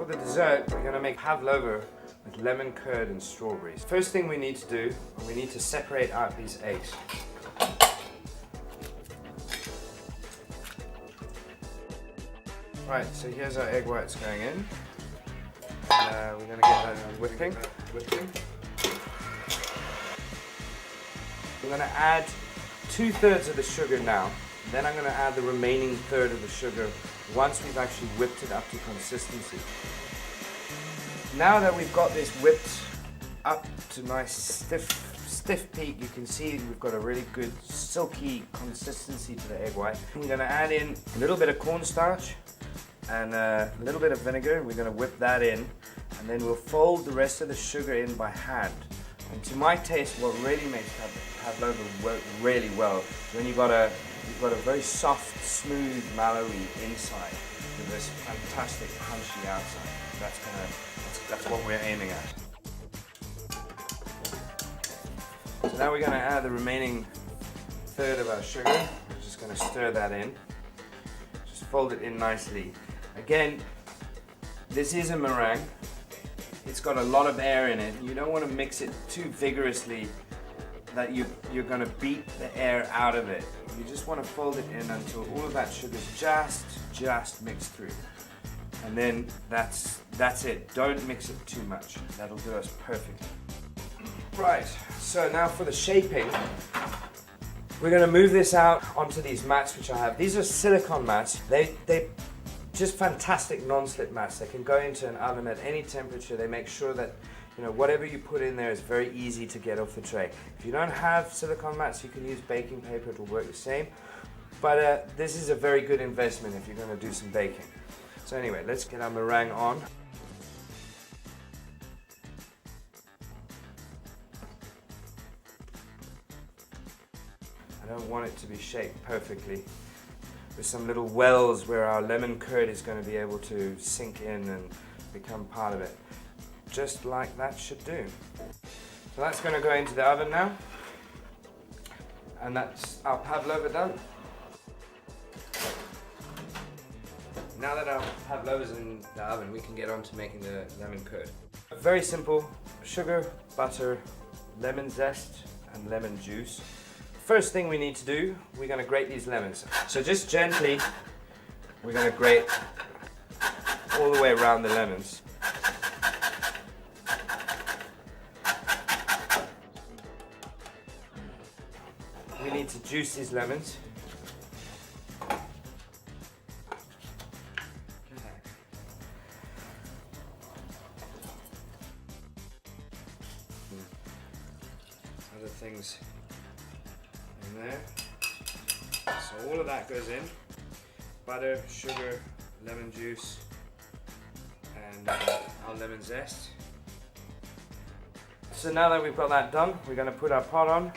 the dessert, we're going to make pavlova with lemon curd and strawberries. First thing we need to do, we need to separate out these eggs. Right, so here's our egg whites going in. And, we're going to get that whipping. I'm going to add 2/3 of the sugar now. Then I'm going to add the remaining third of the sugar once we've actually whipped it up to consistency. Now that we've got this whipped up to nice stiff peak, you can see we've got a really good silky consistency to the egg white. We're going to add in a little bit of cornstarch and a little bit of vinegar. We're going to whip that in, and then we'll fold the rest of the sugar in by hand. And to my taste, what really makes pavlova work really well is when you've got a very soft, smooth, mallowy inside with this fantastic crunchy outside. That's what we're aiming at. So now we're going to add the remaining third of our sugar. We're just going to stir that in. Just fold it in nicely. Again, this is a meringue. It's got a lot of air in it. You don't want to mix it too vigorously that you're going to beat the air out of it. You just want to fold it in until all of that sugar is just mixed through. And then that's it. Don't mix it too much. That'll do us perfectly. Right, so now for the shaping, we're going to move this out onto these mats which I have. These are silicone mats. They just fantastic non-slip mats. They can go into an oven at any temperature. They make sure that whatever you put in there is very easy to get off the tray. If you don't have silicone mats, you can use baking paper. It will work the same. But this is a very good investment if you're going to do some baking. So anyway, let's get our meringue on. I don't want it to be shaped perfectly, with some little wells where our lemon curd is going to be able to sink in and become part of it. Just like that should do. So that's going to go into the oven now. And that's our pavlova done. Now that our pavlova's in the oven, we can get on to making the lemon curd. Very simple: sugar, butter, lemon zest, and lemon juice. First thing we need to do, we're going to grate these lemons. So just gently, we're going to grate all the way around the lemons. We need to juice these lemons. Other things in there. So all of that goes in. Butter, sugar, lemon juice, and our lemon zest. So now that we've got that done, we're going to put our pot on,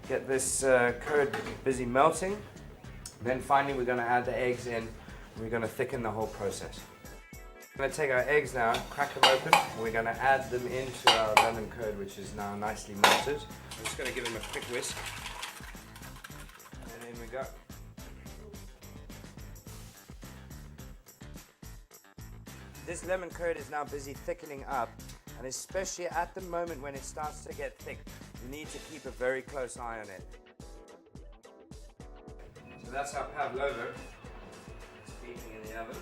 get this curd busy melting. Then finally we're going to add the eggs in. We're going to thicken the whole process. We're going to take our eggs now, crack them open, and we're going to add them into our lemon curd, which is now nicely melted. I'm just going to give them a quick whisk. And in we go. This lemon curd is now busy thickening up, and especially at the moment when it starts to get thick, you need to keep a very close eye on it. So that's our pavlova. It's beating in the oven.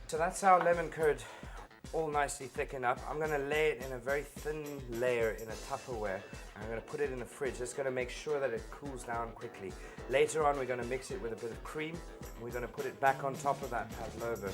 So that's our lemon curd all nicely thickened up. I'm going to lay it in a very thin layer in a Tupperware. I'm going to put it in the fridge. That's going to make sure that it cools down quickly. Later on, we're going to mix it with a bit of cream. We're going to put it back on top of that pavlova.